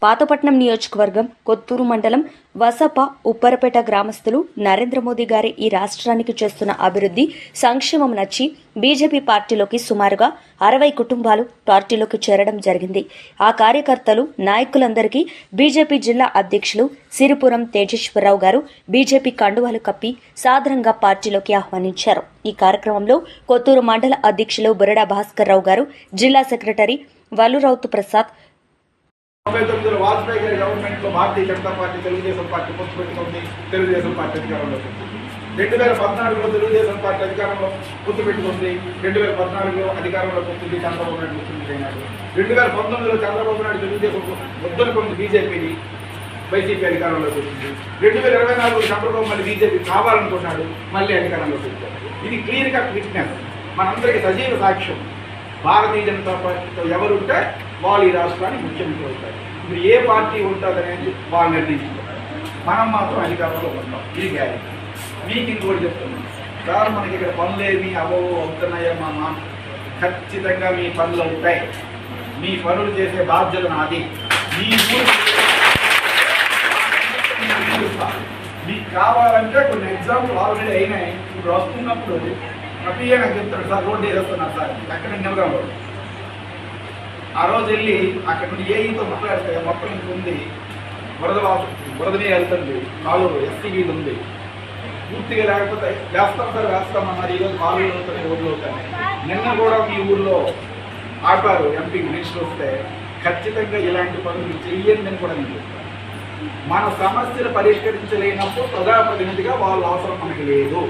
పాతపట్నం నియోజకవర్గం కొత్తూరు మండలం వసప ఉప్పరపేట గ్రామస్తులు నరేంద్ర మోదీ గారి ఈ రాష్ట్రానికి చేస్తున్న అభివృద్ధి సంక్షేమం నచ్చి బీజేపీ పార్టీలోకి సుమారుగా 60 కుటుంబాలు పార్టీలోకి చేరడం జరిగింది. ఆ కార్యకర్తలు నాయకులందరికీ బీజేపీ జిల్లా అధ్యక్షులు సిరిపురం తేజేశ్వరరావు గారు బీజేపీ కండువాలు కప్పి సాదరంగా పార్టీలోకి ఆహ్వానించారు. ఈ కార్యక్రమంలో కొత్తూరు మండల అధ్యక్షులు బురడా భాస్కర్ రావు గారు, జిల్లా సెక్రటరీ వల్లురౌతు ప్రసాద్, 99లో వాజ్పేయి గారి గవర్నమెంట్లో భారతీయ జనతా పార్టీ తెలుగుదేశం పార్టీ పొత్తు పెట్టుకుంది. తెలుగుదేశం పార్టీ అధికారంలోకి వచ్చింది. 2014లో తెలుగుదేశం పార్టీ అధికారంలో పొత్తు పెట్టుకుంది. 2014లో అధికారంలోకి వచ్చింది. చంద్రబాబు నాయుడు ముఖ్యమంత్రి అయినాడు. 2019లో చంద్రబాబు నాయుడు తెలుగుదేశం వద్దనుకుంది బీజేపీని, వైసీపీ అధికారంలోకి వచ్చింది. 2024లో చంద్రబాబు మళ్ళీ బీజేపీ కావాలనుకున్నాడు, మళ్ళీ అధికారంలోకి వచ్చాడు. ఇది క్లియర్ కట్ విట్నెస్, మనందరికీ సజీవ సాక్ష్యం. భారతీయ జనతా పార్టీతో ఎవరుంటే వాళ్ళు ఈ రాష్ట్రానికి ముఖ్యమంత్రి అవుతారు. ఇప్పుడు ఏ పార్టీ ఉంటుందనేది వాళ్ళు నిర్ణయించుకుంటారు. మనం మాత్రం అధికారంలో ఉంటాం. ఇది గ్యారెంటీ. మీకు ఇంకోటి చెప్తున్నాం సార్, మనకి ఇక్కడ పనులేమి అవుతున్నాయో మా ఖచ్చితంగా మీ పనులు అవుతాయి. మీ పనులు చేసే బాధ్యత నాది. మీ మీకు కావాలంటే కొన్ని ఎగ్జాంపుల్ ఆల్రెడీ అయినాయి. ఇప్పుడు వస్తున్నప్పుడు ప్రతియే నాకు చెప్తాడు, సార్ రోడ్డు వేస్తున్నారు సార్ అక్కడ నిలవడం. ఆ రోజు వెళ్ళి అక్కడ నుండి ఏఈతో మాట్లాడితే మొత్తం ఇంక ఉంది, వరదనే వెళ్తుంది, కాలువ ఎస్టీవీలు ఉంది, పూర్తిగా లేకపోతే వేస్తాం సార్ వేస్తామన్నారు. ఈరోజు కాలువలు అవుతాయి, రోడ్లు అవుతాయి. నిన్న కూడా మీ ఊళ్ళో ఆపారు ఎంపీ మినిస్టర్ వస్తే, ఖచ్చితంగా ఇలాంటి పనులు చెయ్యండి కూడా నేను చెప్తాను. మన సమస్యలు పరిష్కరించలేనప్పుడు ప్రజాప్రతినిధిగా వాళ్ళ అవసరం మనకి లేదు.